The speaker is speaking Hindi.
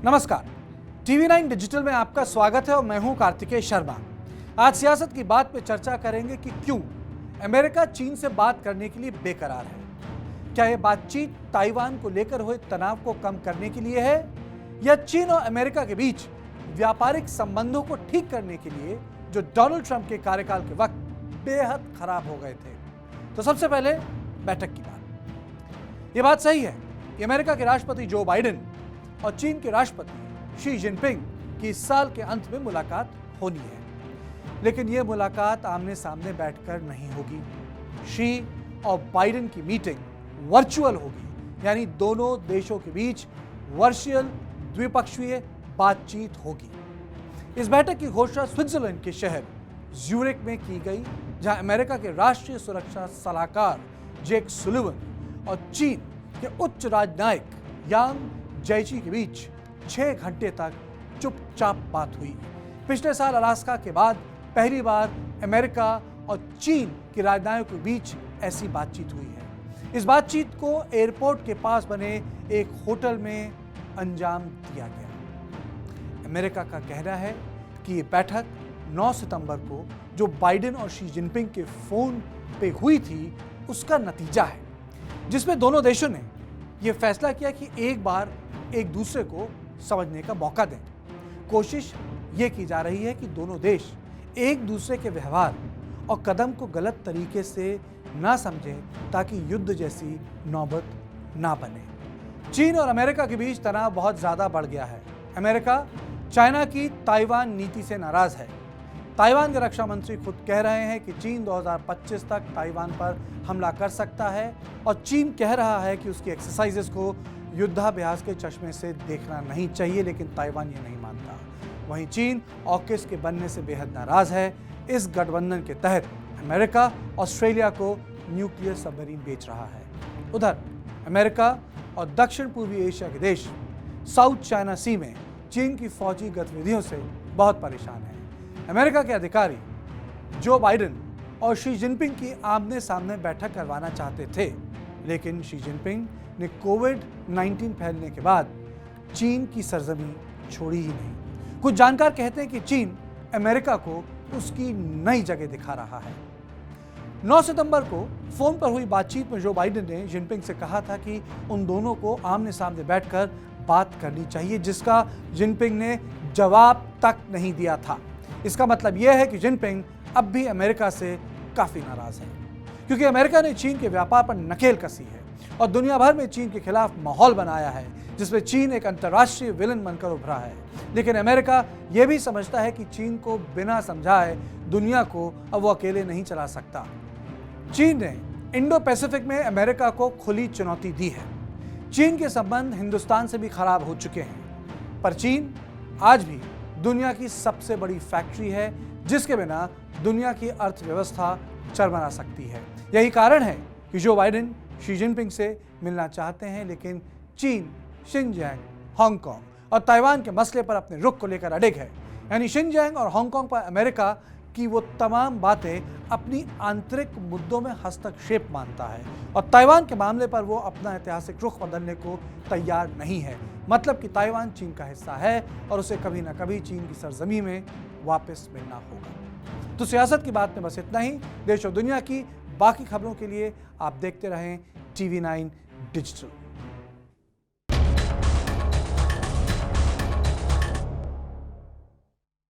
नमस्कार, टीवी 9 डिजिटल में आपका स्वागत है और मैं हूं कार्तिकेय शर्मा। आज सियासत की बात पे चर्चा करेंगे कि क्यों अमेरिका चीन से बात करने के लिए बेकरार है। क्या यह बातचीत ताइवान को लेकर हुए तनाव को कम करने के लिए है या चीन और अमेरिका के बीच व्यापारिक संबंधों को ठीक करने के लिए जो डोनाल्ड ट्रंप के कार्यकाल के वक्त बेहद खराब हो गए थे। तो सबसे पहले बैठक की बात। यह बात सही है कि अमेरिका के राष्ट्रपति जो बाइडेन और चीन के राष्ट्रपति शी जिनपिंग की इस साल के अंत में मुलाकात होनी है, लेकिन यह मुलाकात आमने सामने बैठकर नहीं होगी। शी और बाइडेन की मीटिंग वर्चुअल होगी, यानी दोनों देशों के बीच वर्चुअल द्विपक्षीय बातचीत होगी। इस बैठक की घोषणा स्विट्जरलैंड के शहर ज्यूरिक में की गई, जहां अमेरिका के राष्ट्रीय सुरक्षा सलाहकार जेक सुलिवन और चीन के उच्च राजनयिक यांग जैची के बीच 6 घंटे तक चुपचाप बात हुई। पिछले साल अलास्का के बाद पहली बार अमेरिका और चीन के राजनयिकों के बीच ऐसी बातचीत हुई है। इस बातचीत को एयरपोर्ट के पास बने एक होटल में अंजाम दिया गया। अमेरिका का कहना है कि ये बैठक 9 सितंबर को जो बाइडेन और शी जिनपिंग के फोन पे हुई थी उसका नतीजा है, जिसमें दोनों देशों ने यह फैसला किया कि एक बार एक दूसरे को समझने का मौका दें। कोशिश ये की जा रही है कि दोनों देश एक दूसरे के व्यवहार और कदम को गलत तरीके से ना समझें, ताकि युद्ध जैसी नौबत ना बने। चीन और अमेरिका के बीच तनाव बहुत ज़्यादा बढ़ गया है। अमेरिका चाइना की ताइवान नीति से नाराज़ है। ताइवान के रक्षा मंत्री खुद कह रहे हैं कि चीन 2025 तक ताइवान पर हमला कर सकता है, और चीन कह रहा है कि उसकी एक्सरसाइजेस को युद्धाभ्यास के चश्मे से देखना नहीं चाहिए, लेकिन ताइवान ये नहीं मानता। वहीं चीन ऑकस के बनने से बेहद नाराज है। इस गठबंधन के तहत अमेरिका ऑस्ट्रेलिया को न्यूक्लियर सबमरीन बेच रहा है। उधर अमेरिका और दक्षिण पूर्वी एशिया के देश साउथ चाइना सी में चीन की फौजी गतिविधियों से बहुत परेशान हैं। अमेरिका के अधिकारी जो बाइडेन और शी जिनपिंग की आमने सामने बैठक करवाना चाहते थे, लेकिन शी जिनपिंग ने कोविड-19 फैलने के बाद चीन की सरजमी छोड़ी ही नहीं। कुछ जानकार कहते हैं कि चीन अमेरिका को उसकी नई जगह दिखा रहा है। 9 सितंबर को फोन पर हुई बातचीत में जो बाइडेन ने जिनपिंग से कहा था कि उन दोनों को आमने सामने बैठकर बात करनी चाहिए, जिसका जिनपिंग ने जवाब तक नहीं दिया था। इसका मतलब यह है कि जिनपिंग अब भी अमेरिका से काफी नाराज है, क्योंकि अमेरिका ने चीन के व्यापार पर नकेल कसी है और दुनिया भर में चीन के खिलाफ माहौल बनाया है, जिसमें चीन एक अंतर्राष्ट्रीय विलन बनकर उभरा है। लेकिन अमेरिका यह भी समझता है कि चीन को बिना समझाए दुनिया को अब वो अकेले नहीं चला सकता। चीन ने इंडो पैसिफिक में अमेरिका को खुली चुनौती दी है। चीन के संबंध हिंदुस्तान से भी खराब हो चुके हैं, पर चीन आज भी दुनिया की सबसे बड़ी फैक्ट्री है, जिसके बिना दुनिया की अर्थव्यवस्था चरमरा सकती है। यही कारण है कि जो बाइडेन शी जिनपिंग से मिलना चाहते हैं, लेकिन चीन शिनजियांग, हांगकांग और ताइवान के मसले पर अपने रुख को लेकर अडिग है। यानी शिनजियांग और हांगकांग पर अमेरिका की वो तमाम बातें अपनी आंतरिक मुद्दों में हस्तक्षेप मानता है, और ताइवान के मामले पर वो अपना ऐतिहासिक रुख बदलने को तैयार नहीं है। मतलब कि ताइवान चीन का हिस्सा है और उसे कभी ना कभी चीन की सरजमी में वापस मिलना होगा। तो सियासत की बात में बस इतना ही। देश और दुनिया की बाकी खबरों के लिए आप देखते रहें टीवी 9 डिजिटल।